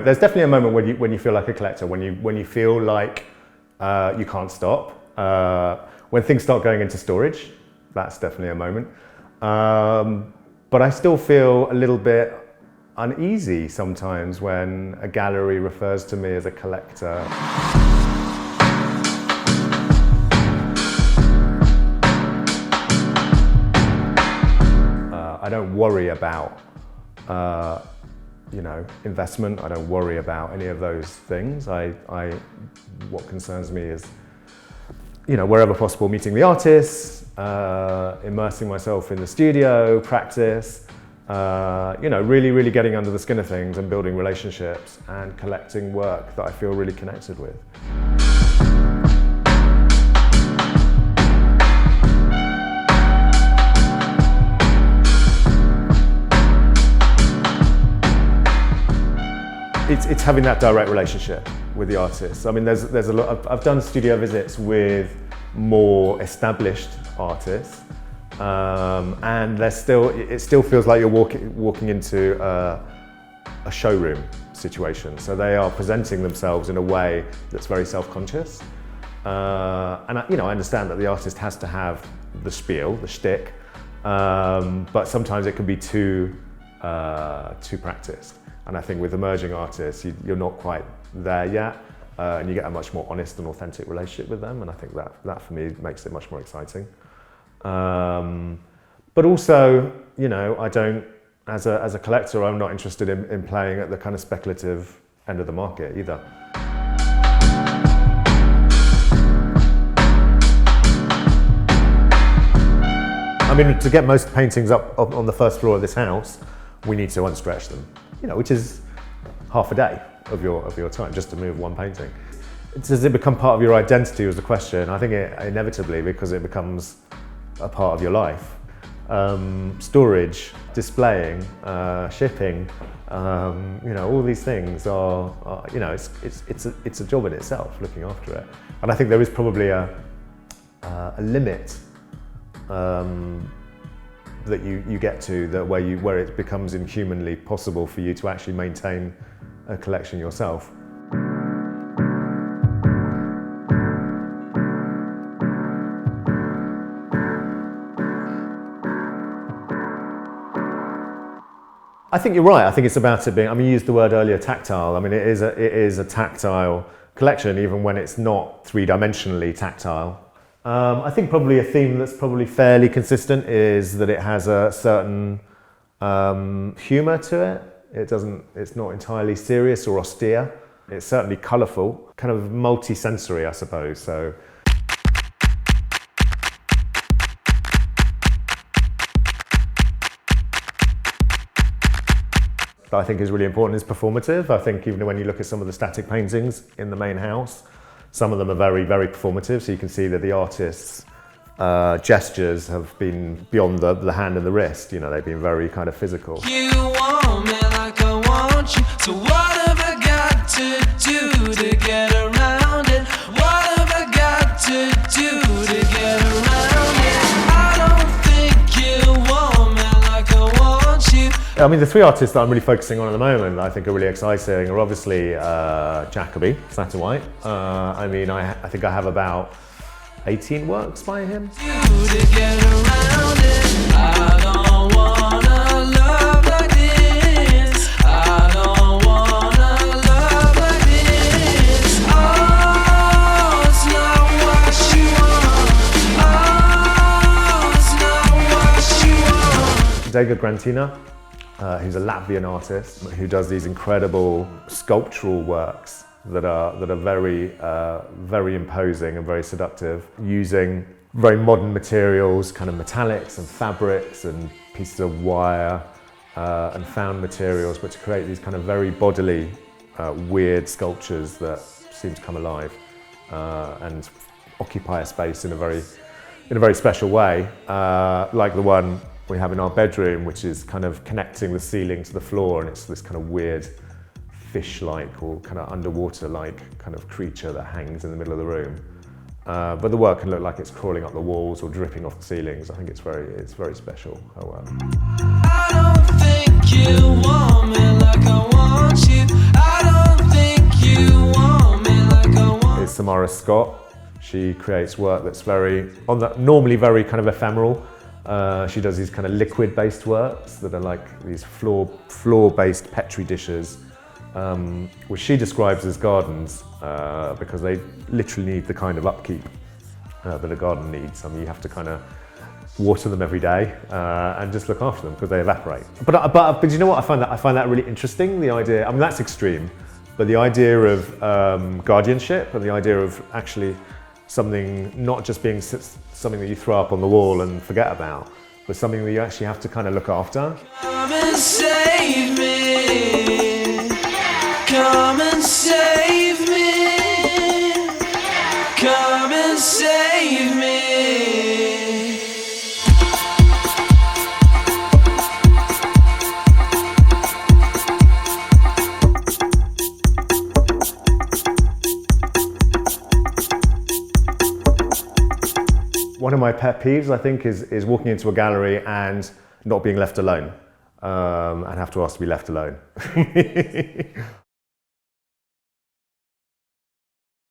there's definitely a moment when you feel like a collector, when you feel like you can't stop. When things start going into storage, that's definitely a moment. But I still feel a little bit uneasy sometimes when a gallery refers to me as a collector. I don't worry about investment. I don't worry about any of those things. What concerns me is, wherever possible, meeting the artists, immersing myself in the studio, practice, really getting under the skin of things and building relationships and collecting work that I feel really connected with. It's having that direct relationship with the artists. I mean, there's a lot. I've done studio visits with more established artists, and it still feels like you're walking into a showroom situation. So they are presenting themselves in a way that's very self-conscious, and I understand that the artist has to have the spiel, the shtick, but sometimes it can be too practiced. And I think with emerging artists, you're not quite there yet, and you get a much more honest and authentic relationship with them, and I think that for me makes it much more exciting. But also, I don't, as a collector, I'm not interested in playing at the kind of speculative end of the market either. I mean, to get most paintings up on the first floor of this house, we need to unstretch them. Which is half a day of your time just to move one painting. Does it become part of your identity was the question. I think it inevitably, because it becomes a part of your life. Storage, displaying, shipping, all these things are it's a job in itself, looking after it. And I think there is probably a limit that you get to where it becomes inhumanly possible for you to actually maintain a collection yourself. I think you're right. I think it's about it being, you used the word earlier, tactile. I mean, it is a tactile collection, even when it's not three-dimensionally tactile. I think probably a theme that's probably fairly consistent is that it has a certain humour to it. It's not entirely serious or austere. It's certainly colourful, kind of multi-sensory, I suppose. So. I think is really important is performative. I think even when you look at some of the static paintings in the main house, some of them are very, very performative, so you can see that the artists' gestures have been beyond the hand and the wrist. They've been very kind of physical. You want me like I want you, so what have I got to do to get around it? What have I got to do to get around it? I don't think you want me like I want you. I mean, the three artists that I'm really focusing on at the moment that I think are really exciting are obviously Jacoby, Satin White. I think I have about 18 works by him. David Grantina, who's a Latvian artist who does these incredible sculptural works that are very, very imposing and very seductive, using very modern materials, kind of metallics and fabrics and pieces of wire and found materials, but to create these kind of very bodily, weird sculptures that seem to come alive and occupy a space in a very special way, like the one we have in our bedroom, which is kind of connecting the ceiling to the floor, and it's this kind of weird fish-like or kind of underwater-like kind of creature that hangs in the middle of the room. But the work can look like it's crawling up the walls or dripping off the ceilings. I think it's very special, her work. I don't think you want me like I want you. is Samara Scott. She creates work that's normally very kind of ephemeral. She does these kind of liquid-based works that are like these floor-based Petri dishes, which she describes as gardens because they literally need the kind of upkeep that a garden needs. I mean, you have to kind of water them every day and just look after them because they evaporate. But you know what? I find that really interesting. The idea. I mean, that's extreme, but the idea of guardianship and the idea of actually something not just being something that you throw up on the wall and forget about, but something that you actually have to kind of look after. Come and save me. Come and save me. Come and save me. One of my pet peeves, I think, is walking into a gallery and not being left alone, and have to ask to be left alone.